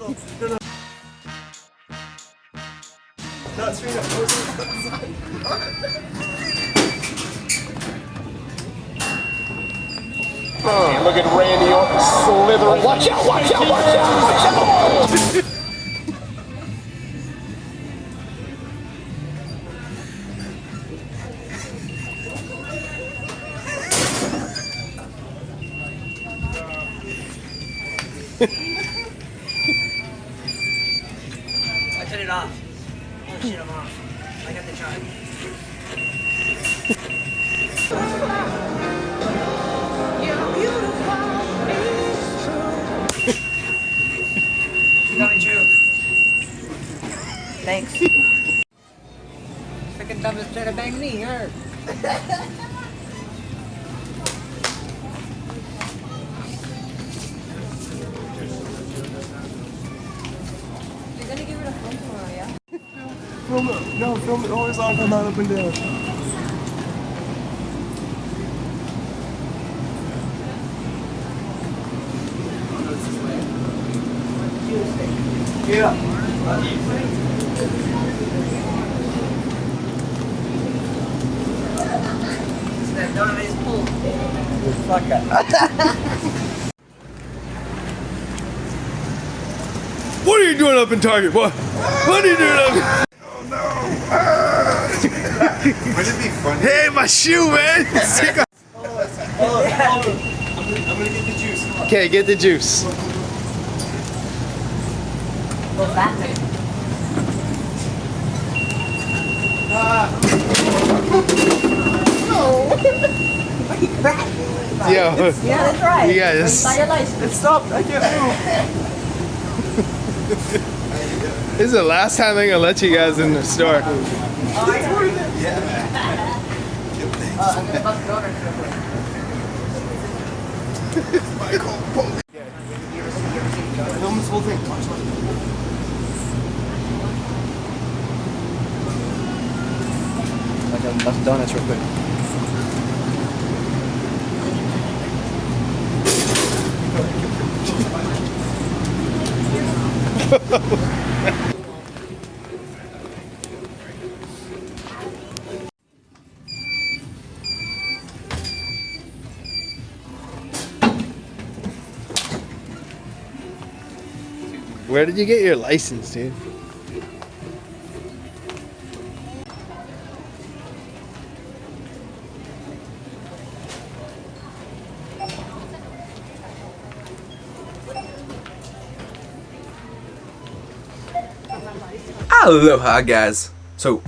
Not straight up. Look at Randy slithering. Watch out, watch out, watch out, watch out! I turned it off. Oh shit, I'm off. I got the charge. You're coming true. Thanks. Freaking dumbest trying to bang me, her. You're gonna give it a phone tomorrow, yeah? Film it. No, film it horizontal, not up and down. Yeah. Fuck it. What are you doing up in Target? What are you doing up? Oh no. Wouldn't it be funny? Hey, my shoe, man! Take off. I'm gonna get the juice. Okay, get the juice. Go faster. Yo, Yeah, that's right. you guys. Buy your license. It stopped. I can't move. This is the last time they're gonna let you guys in the store. I'm gonna bust the door real quick. Michael, film this whole thing. Watch. Bust donuts real quick. Where did you get your license, dude? Aloha guys. So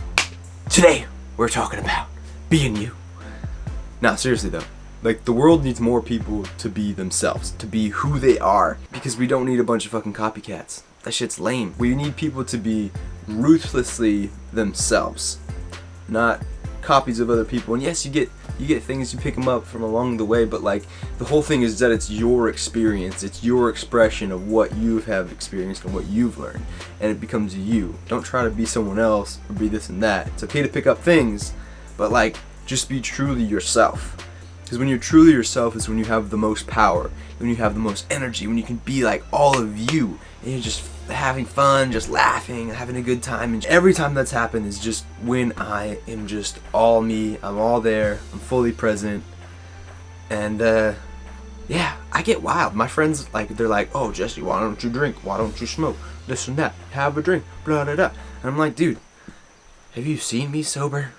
today we're talking about being you. Nah, seriously though, like the world needs more people to be themselves, to be who they are, because we don't need a bunch of fucking copycats. That shit's lame. We need people to be ruthlessly themselves, not copies of other people. And yes, you get things, you pick them up from along the way, but like the whole thing is that it's your experience, it's your expression of what you have experienced and what you've learned, and it becomes you. Don't try to be someone else or be this and that. It's okay to pick up things, but like just be truly yourself, because when you're truly yourself is when you have the most power, when you have the most energy, when you can be like all of you and you're just having fun, just laughing, having a good time. And every time that's happened is just when I am just all me, I'm all there, I'm fully present. And yeah, I get wild. My friends, like, they're like, oh Jesse, why don't you drink, why don't you smoke, this and that, have a drink, blah blah blah. And I'm like, dude, have you seen me sober?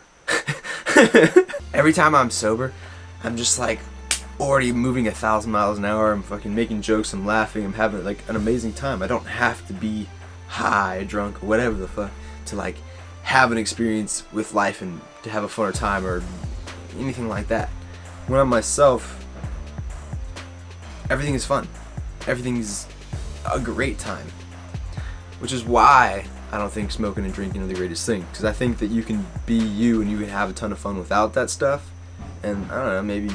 Every time I'm sober, I'm just like already moving 1,000 miles an hour. I'm fucking making jokes, I'm laughing, I'm having like an amazing time. I don't have to be high, drunk, or whatever the fuck to like have an experience with life and to have a funner time or anything like that. When I'm myself, everything is fun. Everything's a great time. Which is why I don't think smoking and drinking are the greatest thing. Because I think that you can be you and you can have a ton of fun without that stuff. And I don't know, maybe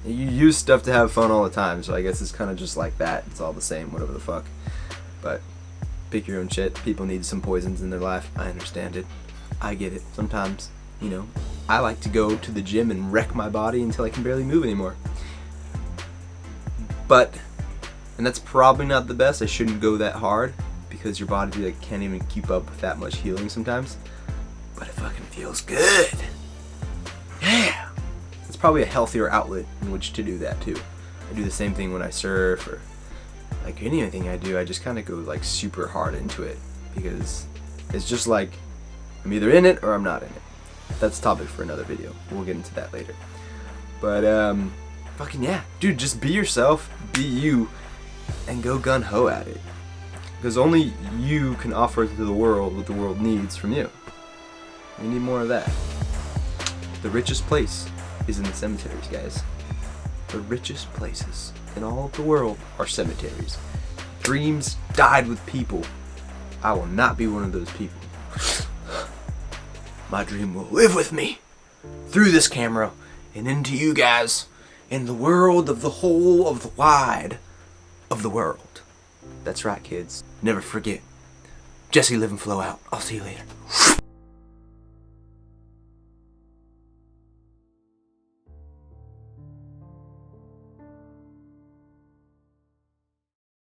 you use stuff to have fun all the time, so I guess it's kind of just like that. It's all the same, whatever the fuck. But pick your own shit. People need some poisons in their life. I understand it. I get it. Sometimes, you know, I like to go to the gym and wreck my body until I can barely move anymore. But, and that's probably not the best. I shouldn't go that hard. because your body like can't even keep up with that much healing sometimes. But it fucking feels good. Yeah. It's probably a healthier outlet in which to do that too. I do the same thing when I surf or like anything I do. I just kind of go like super hard into it because it's just like I'm either in it or I'm not in it. That's a topic for another video. We'll get into that later. But fucking yeah, dude, just be yourself, be you, and go gun-ho at it. Because only you can offer to the world what the world needs from you. We need more of that. The richest place is in the cemeteries, guys. The richest places in all of the world are cemeteries. Dreams died with people. I will not be one of those people. My dream will live with me through this camera and into you guys in the world of the whole of the wide of the world. That's right, kids. Never forget. Jesse, live and flow out. I'll see you later.